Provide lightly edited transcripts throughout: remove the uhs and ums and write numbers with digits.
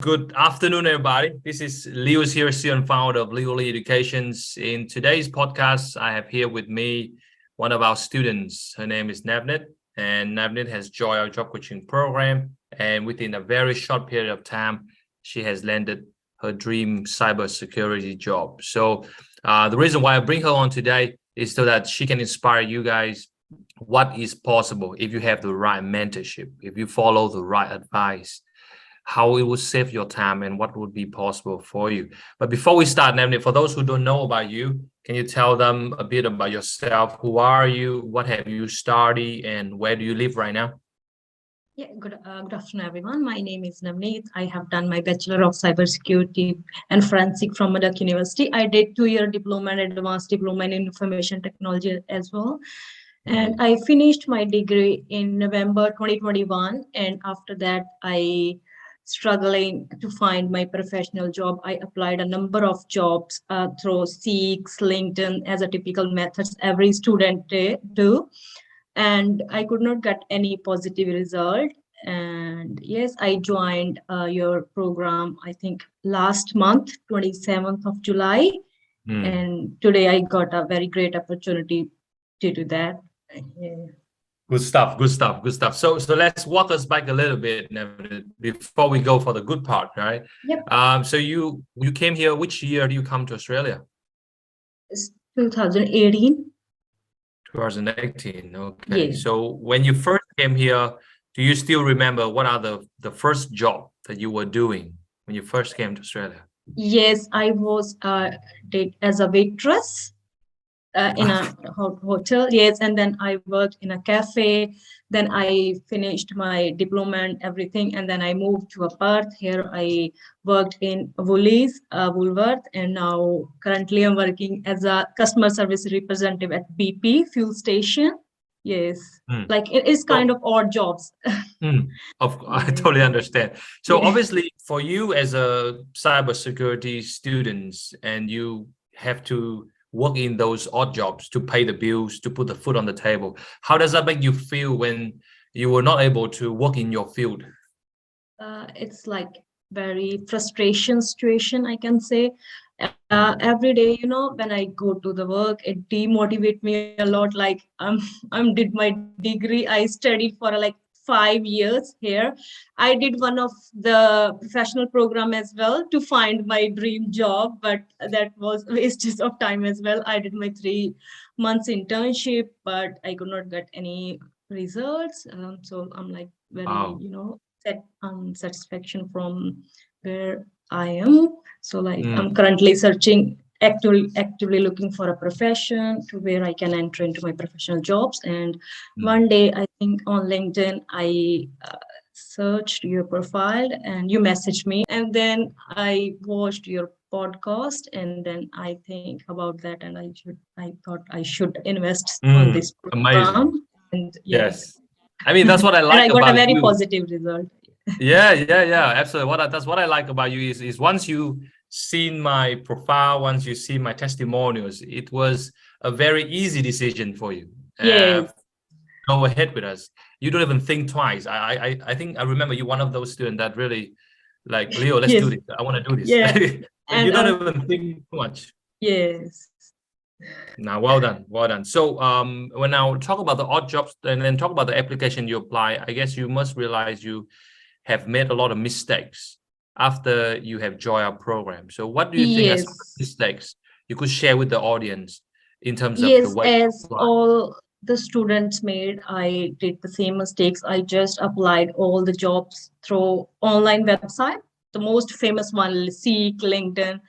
Good afternoon, everybody. This is 𝗘𝗍𝗠𝗲𝗏, founder of Legally Educations. In today's podcast, I have here with me one of our students. Her name is Navneet, and Navneet has joined our job coaching program. And within a very short period of time, she has landed her dream cybersecurity job. So the reason why I bring her on today is so that she can inspire you guys what is possible if you have the right mentorship, if you follow the right advice, how it will save your time and what would be possible for you. But before we start, Navneet, for those who don't know about you, can you tell them a bit about yourself? Who are you? What have you studied? And where do you live right now? Yeah, good afternoon, everyone. My name is Navneet. I have done my Bachelor of Cybersecurity and Forensic from Murdoch University. I did 2-year diploma and advanced diploma in information technology as well. And I finished my degree in November 2021. And after that, I struggling to find my professional job. I applied a number of jobs through Seek, LinkedIn, as a typical methods every student do. And I could not get any positive result. And yes, I joined your program, I think last month, 27th of July. And today I got a very great opportunity to do that. Yeah. Good stuff, good stuff, good stuff. So let's walk us back a little bit before we go for the good part, right? Yep. So you came here, which year do you come to Australia? It's 2018. 2018, okay. Yeah. So when you first came here, do you still remember what are the first job that you were doing when you first came to Australia? Yes, I was did as a waitress. In a hotel, yes, and then I worked in a cafe. Then I finished my diploma and everything, and then I moved to Perth. Here I worked in Woolies, Woolworth, and now currently I'm working as a customer service representative at BP fuel station. Yes, like it is kind of odd jobs. I totally understand. So obviously, for you as a cybersecurity student, and you have to work in those odd jobs to pay the bills, to put the food on the table. How does that make you feel when you were not able to work in your field? It's like very frustration situation, I can say. Every day, you know, when I go to the work, it demotivates me a lot. Like did my degree, I studied for like 5 years here. I did one of the professional program as well to find my dream job, but that was wastage of time as well. I did my 3 months internship, but I could not get any results. So I'm like very, you know, satisfaction from where I am. So like I'm currently searching, actively looking for a profession to where I can enter into my professional jobs. And one day, I think on LinkedIn, I searched your profile and you messaged me, and then I watched your podcast, and then I think about that, and I thought I should invest on this program. Amazing. And yes, I mean, that's what I like and I got about a very you. positive result. Yeah, absolutely. That's what I like about you is once you seen my profile, once you see my testimonials, it was a very easy decision for you. Yes. Go ahead with us. You don't even think twice. I think I remember you one of those students that really like, Leo, let's do this. I want to do this. Yeah. And you don't even think too much. Yes. Now, well done. So when I talk about the odd jobs and then talk about the application you apply, I guess you must realize you have made a lot of mistakes after you have joined our program. So what do you think are some mistakes you could share with the audience in terms of the way? Yes, as all the students made, I did the same mistakes. I just applied all the jobs through online website. The most famous one, Seek, LinkedIn.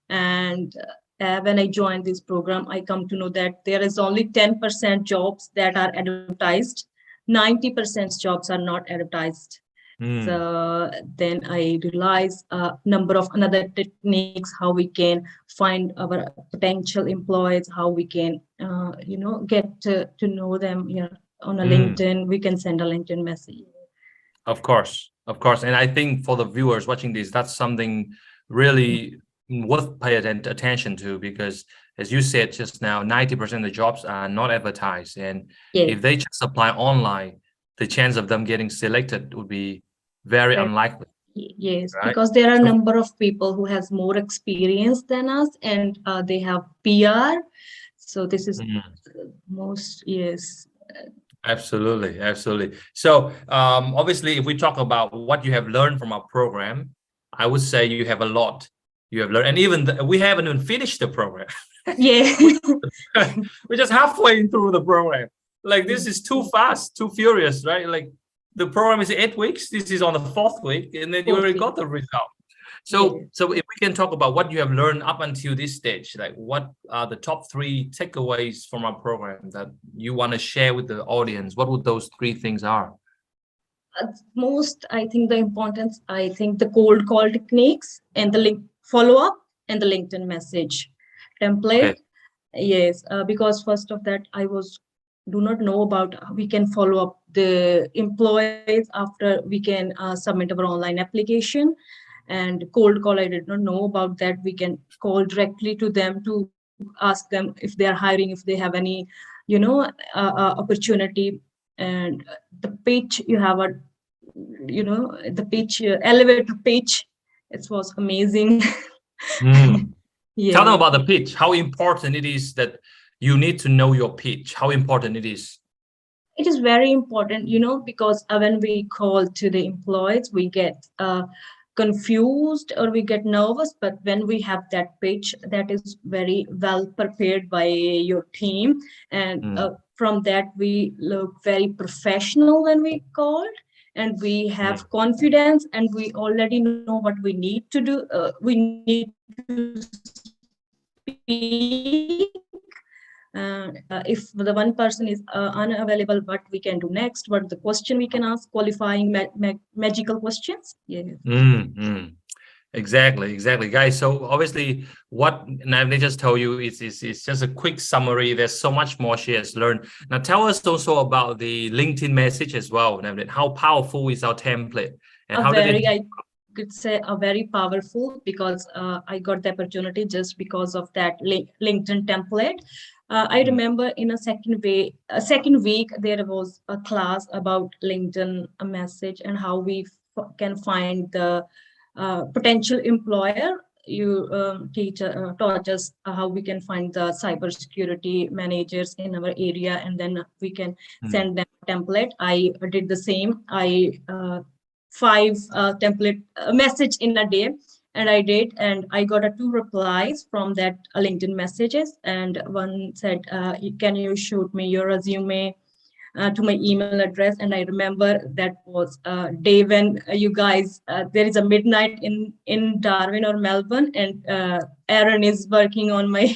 And when I joined this program, I come to know that there is only 10% jobs that are advertised. 90% jobs are not advertised. So then I realized a number of another techniques, how we can find our potential employees, how we can, you know, get to know them on a LinkedIn. We can send a LinkedIn message. Of course. And I think for the viewers watching this, that's something really worth paying attention to, because as you said just now, 90% of the jobs are not advertised. And if they just apply online, the chance of them getting selected would be very unlikely. Yes, right? because there are a So number of people who has more experience than us, and they have PR. So this is mm, most, yes. absolutely, absolutely. So obviously, if we talk about what you have learned from our program, I would say you have a lot you have learned, and even we haven't even finished the program. Yeah. We- We're just halfway through the program. Like this is too fast, too furious, right? Like the program is 8 weeks. This is on the 4th week, and then you already Okay. got the result. Yes. So if we can talk about what you have learned up until this stage, like what are the top 3 takeaways from our program that you want to share with the audience? What would those 3 things are? Most, I think the importance, I think the cold call techniques and the link follow-up and the LinkedIn message template. Okay. Yes, because first of that, do not know about we can follow up the employees after we can submit our online application. And cold call, I did not know about that. We can call directly to them to ask them if they are hiring, if they have any, opportunity. And the pitch, you have the pitch, elevator pitch, it was amazing. Mm. Tell them Yeah. about the pitch, how important it is that you need to know your pitch, how important it is. It is very important, because when we call to the employees, we get confused or we get nervous. But when we have that pitch, that is very well prepared by your team. And from that, we look very professional when we called. And we have confidence, and we already know what we need to do. We need to speak. If the one person is unavailable, what we can do next, what the question we can ask, qualifying magical questions. Yeah. Exactly, guys. So obviously what Navneet just told you is just a quick summary. There's so much more she has learned. Now tell us also about the LinkedIn message as well, Navneet. How powerful is our template, and how did it? I could say a very powerful, because I got the opportunity just because of that LinkedIn template. I remember in a second week, there was a class about LinkedIn message and how we can find the potential employer. You taught us how we can find the cybersecurity managers in our area, and then we can send them a template. I did the same. I 5 template message in a day, and I did, and I got 2 replies from that LinkedIn messages. And one said, can you shoot me your resume to my email address? And I remember that was a day when you guys, there is a midnight in Darwin or Melbourne, and Aaron is working on my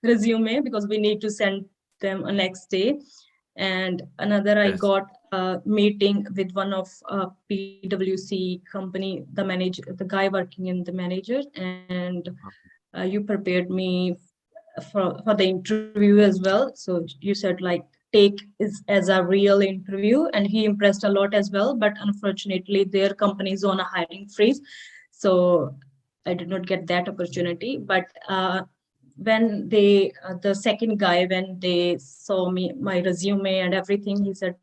resume because we need to send them a next day. And another, I got a meeting with one of PwC company, the guy working in the manager, and you prepared me for the interview as well. So you said like take is as a real interview, and he impressed a lot as well. But unfortunately, their company is on a hiring freeze, so I did not get that opportunity. But when they the second guy, when they saw my resume and everything, he said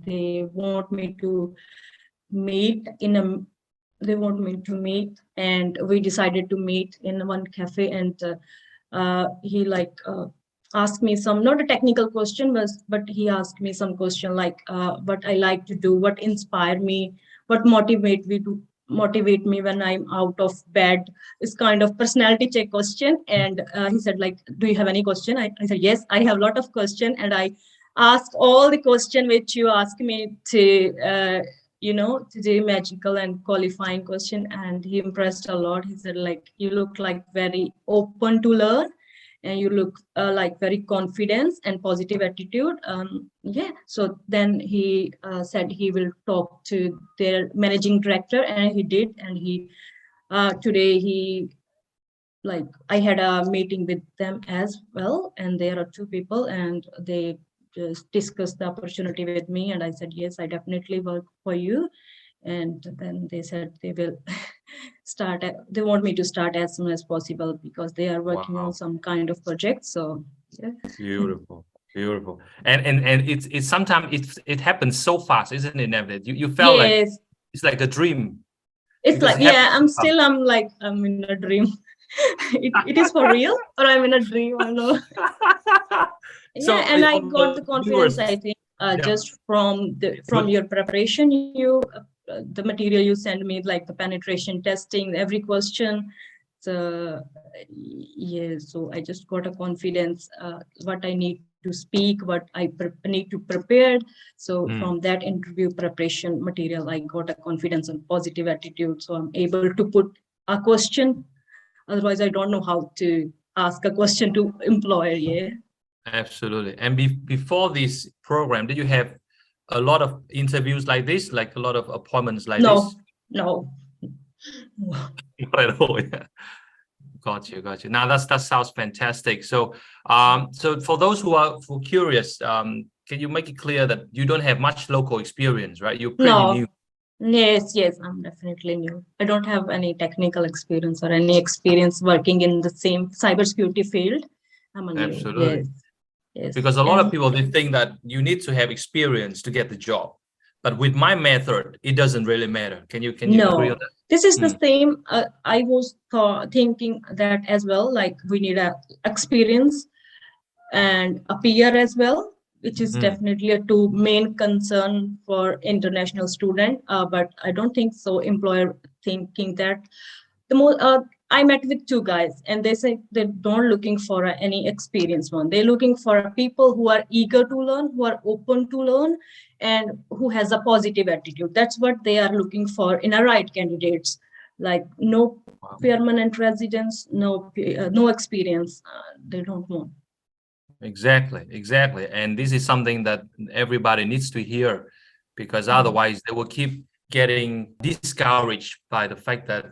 they want me to meet and we decided to meet in one cafe. And he asked me some, not a technical question, but he asked me some question like what I like to do, what inspire me, what motivate me when I'm out of bed. It's kind of personality check question. And he said like, do you have any question? I said yes, I have a lot of question, and I asked all the question which you asked me to to do magical and qualifying question. And he impressed a lot. He said like, you look like very open to learn, and you look like very confidence and positive attitude. So then he said he will talk to their managing director, and he did. And he today he I had a meeting with them as well, and there are 2 people, and they just discussed the opportunity with me. And I said yes, I definitely work for you. And then they said they will they want me to start as soon as possible, because they are working on some kind of project. So yeah. Beautiful. And it's sometimes it happens so fast, isn't it, Navneet? You felt like Yes. it's like a dream. It's Because like, yeah, I'm like, I'm in a dream. It is for real, or I'm in a dream, I know. So Yeah, and I on got the the confidence, I viewers, think, yeah, just from your preparation, the material you send me, like the penetration testing, every question. So yeah, so I just got a confidence, what I need to speak, what I need to prepare. So from that interview preparation material, I got a confidence and positive attitude. So I'm able to put a question. Otherwise, I don't know how to ask a question to employer. Yeah. absolutely. And before this program, did you have a lot of interviews like this, like a lot of appointments like this? No. Not at all. Yeah. Got you. Now that sounds fantastic. So, so for those who are curious, can you make it clear that you don't have much local experience, right? You're pretty new. Yes, I'm definitely new. I don't have any technical experience or any experience working in the same cybersecurity field. I'm a new. Absolutely. Yes. Because a lot of people, they think that you need to have experience to get the job. But with my method, it doesn't really matter. Can you agree on that? This is the same. I was thinking that as well. Like we need a experience and a peer as well, which is definitely a two main concern for international student. But I don't think so. Employer thinking that the more I met with two guys, and they say they don't looking for any experienced one. They're looking for people who are eager to learn, who are open to learn, and who has a positive attitude. That's what they are looking for in a right candidates. Like no permanent residence, no experience. They don't want. Exactly. And this is something that everybody needs to hear, because otherwise they will keep getting discouraged by the fact that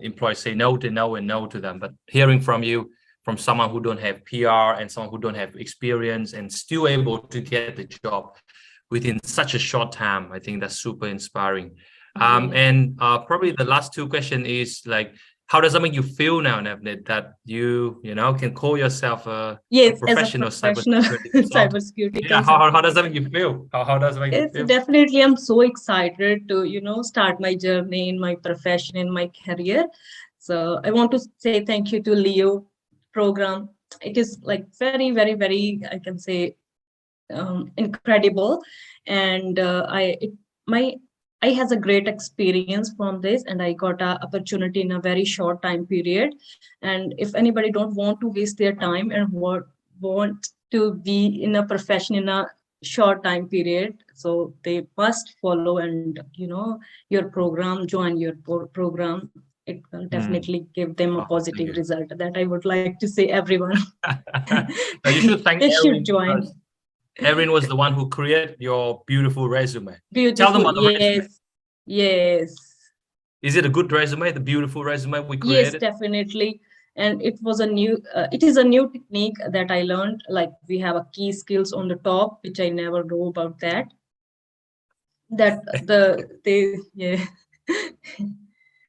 employers say no to them. But hearing from you, from someone who don't have PR and someone who don't have experience and still able to get the job within such a short time, I think that's super inspiring. And probably the last two questions is like, how does that make you feel now, Navneet, that you can call yourself a professional cybersecurity? Yeah, how does that make you feel? How does it make you feel? Definitely, I'm so excited to start my journey in my profession, in my career. So I want to say thank you to Leo program. It is like very, very, very, I can say, incredible. And I has a great experience from this, and I got an opportunity in a very short time period. And if anybody don't want to waste their time and want to be in a profession in a short time period, so they must follow and your program, join your program. It will definitely give them a positive result. That I would like to say everyone. You should thank they should join. Erin was the one who created your beautiful resume. Beautiful. Tell them about the resume. Yes. Is it a good resume, the beautiful resume we created? Yes, definitely. And it was it is a new technique that I learned. Like we have a key skills on the top, which I never know about that. Yeah.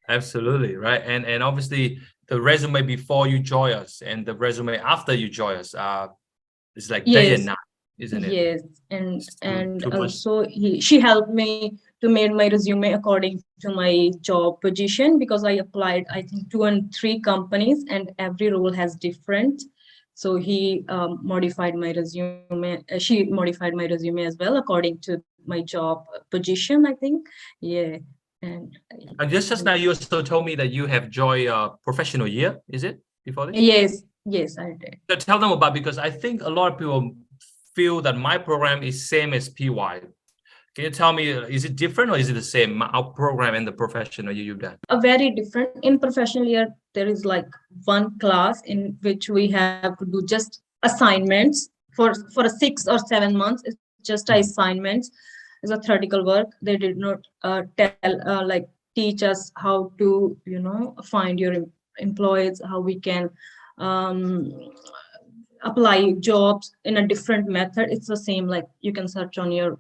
Absolutely, right. And obviously the resume before you join us and the resume after you join us it's like day and night, isn't it? Yes, and also she helped me to make my resume according to my job position, because I applied I think 2 and 3 companies and every role has different. So he modified my resume. She modified my resume as well according to my job position, I think. Yeah. And just now you also told me that you have joined a professional year, is it, before this? Yes, I did. So tell them about, because I think a lot of people feel that my program is same as PY. Can you tell me, is it different or is it the same, our program and the professional year you've done? A very different. In professional year, there is like one class in which we have to do just assignments for 6 or 7 months. It's just assignments. It's a theoretical work. They did not teach us how to find your employees, how we can apply jobs in a different method. It's the same, like you can search on your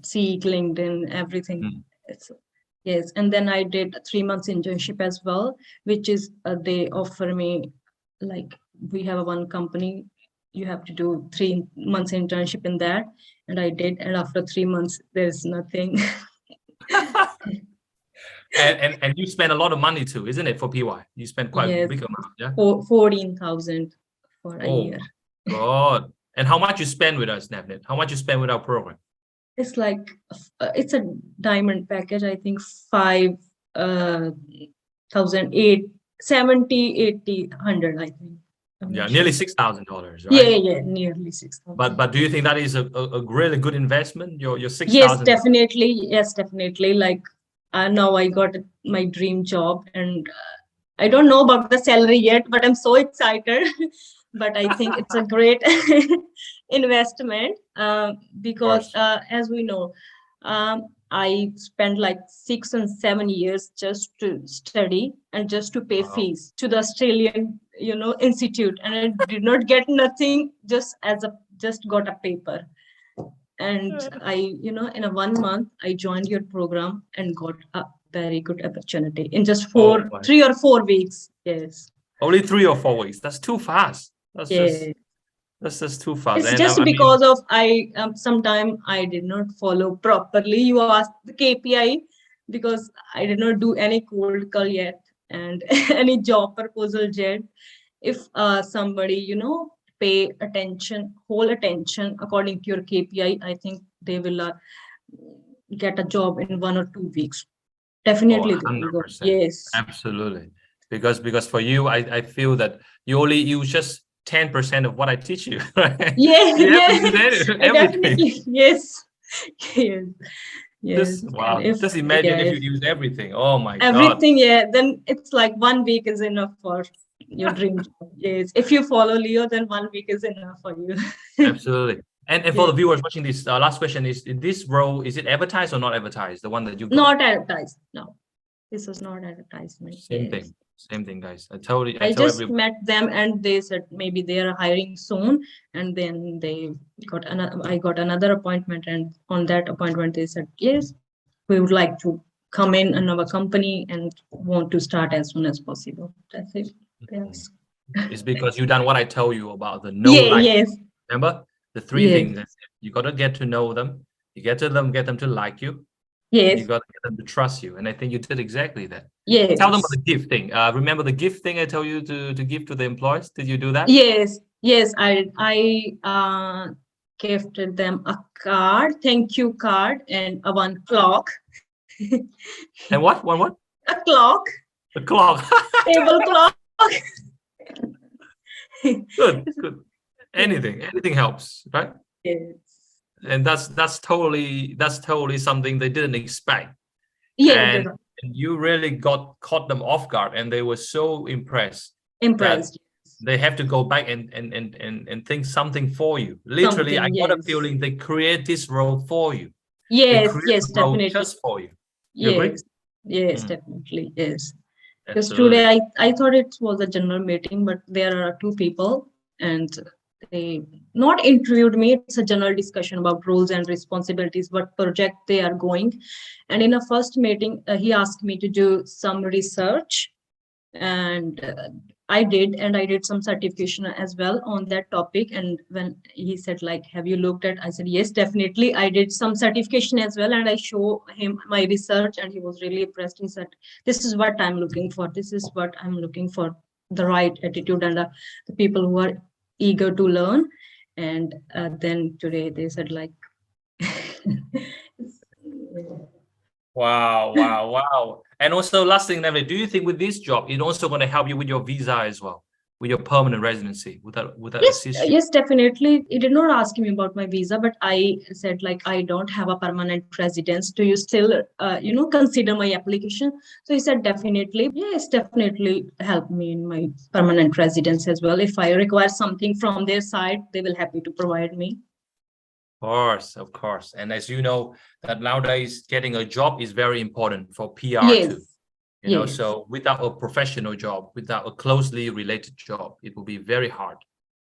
Seek, LinkedIn, everything. Yes, and then I did a 3 months internship as well, which is they offer me, like we have one company, you have to do 3 months internship in that, and I did, and after 3 months there's nothing. And you spend a lot of money too, isn't it, for PY? You spend quite a Yes, big amount, yeah? 14,000 for a Oh year. my God. And how much you spend with us, Navneet? How much you spend with our program? It's like it's a diamond package. I think 5,008, 70, 80, 100. I think. Yeah, nearly $6,000, right? Yeah, nearly 6,000. But do you think that is a really good investment? Your Yes, 6,000? definitely. Yes, definitely. Like now I got my dream job, and I don't know about the salary yet, but I'm so excited. But I think it's a great investment because as we know, I spent like 6 and 7 years just to study and just to pay fees to the Australian, institute, and I did not get nothing, just got a paper. And I, in a 1 month, I joined your program and got a very good opportunity in just 3 or 4 weeks. Yes. Only 3 or 4 weeks. That's too fast. That's just too fast. It's just because of sometime I did not follow properly. You asked the KPI because I did not do any cold call yet and any job proposal yet. If somebody, pay whole attention according to your KPI, I think they will get a job in 1 or 2 weeks. Definitely. 100%. Yes. Absolutely. Because for you, I feel that you only use just 10% of what I teach you. Right? Yes, definitely. Yes. Yes. Wow. Just imagine if you use everything. Oh my God. Everything, yeah. Then it's like 1 week is enough for your dream job. Yes. If you follow Leo, then 1 week is enough for you. Absolutely. And for the viewers watching this, last question is: in this role, is it advertised or not advertised? The one that you got? Not advertised. No, this was not advertisement. Same thing, guys. I just met them and they said maybe they are hiring soon, and then I got another appointment, and on that appointment they said, yes, we would like to come in our company and want to start as soon as possible. That's it. Yes. It's because you done what I told you about the yes. Remember the 3 things. You got to get to know them. You get them to like you. Yes. You got to get them to trust you, and I think you did exactly that. Yes. Tell them about the gift thing. Remember the gift thing I told you to give to the employees? Did you do that? Yes. I gifted them a card, thank you card, and one clock. And what? What? A clock. A clock. Table clock. Good. Anything helps, right? Yes. And that's totally something they didn't expect. Yeah. And you really caught them off guard, and they were so impressed. They have to go back and think something for you. Literally, I got a feeling they create this role for you. Yes, definitely. Just for you. Yes, definitely. Yes. Because today I thought it was a general meeting, but there are 2 people and they not interviewed me. It's a general discussion about roles and responsibilities, what project they are going. And in a first meeting, he asked me to do some research, and I did some certification as well on that topic. And when he said, like, have you looked at, I said, yes, definitely. I did some certification as well, and I show him my research, and he was really impressed. He said, this is what I'm looking for. This is what I'm looking for, the right attitude and the people who are eager to learn. And then today they said, like, Wow. And also, last thing, Navneet, do you think with this job, it's also going to help you with your visa as well, with your permanent residency? Would that assist you? Yes, definitely. He did not ask me about my visa, but I said, like, I don't have a permanent residence. Do you still, consider my application? So he said, definitely. Yes, definitely help me in my permanent residence as well. If I require something from their side, they will happy to provide me. Of course. And as you know, that nowadays getting a job is very important for PR too. So without a professional job, without a closely related job, it will be very hard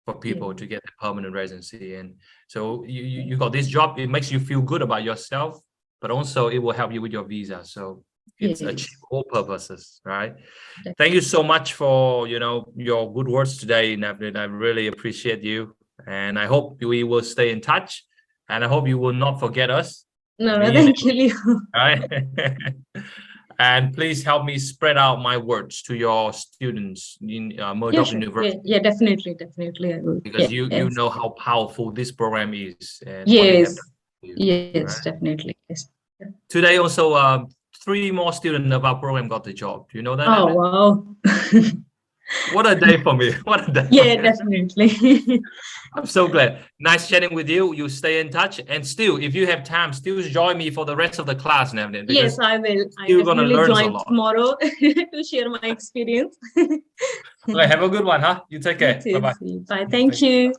for people to get a permanent residency. And so you got this job, it makes you feel good about yourself, but also it will help you with your visa. So it's achieve all purposes, right? Thank you so much for your good words today, Navneet. I really appreciate you, and I hope we will stay in touch. And I hope you will not forget us. No, thank you. Right? And please help me spread out my words to your students in Murdoch University. Yeah, definitely I will. Because Yeah, you yes. know how powerful this program is and Yes. what it has done for you, Yes, right? definitely. Yes. Today also 3 more students of our program got the job. Do you know that? Oh, wow. What a day for me. What a day. Yeah, definitely. I'm so glad. Nice chatting with you. You stay in touch. And still, if you have time, still join me for the rest of the class, Navneet. Yes, I will. You're gonna learn a join lot tomorrow to share my experience. Okay, have a good one, huh? You take care. You too. Bye-bye. Bye. Thank you.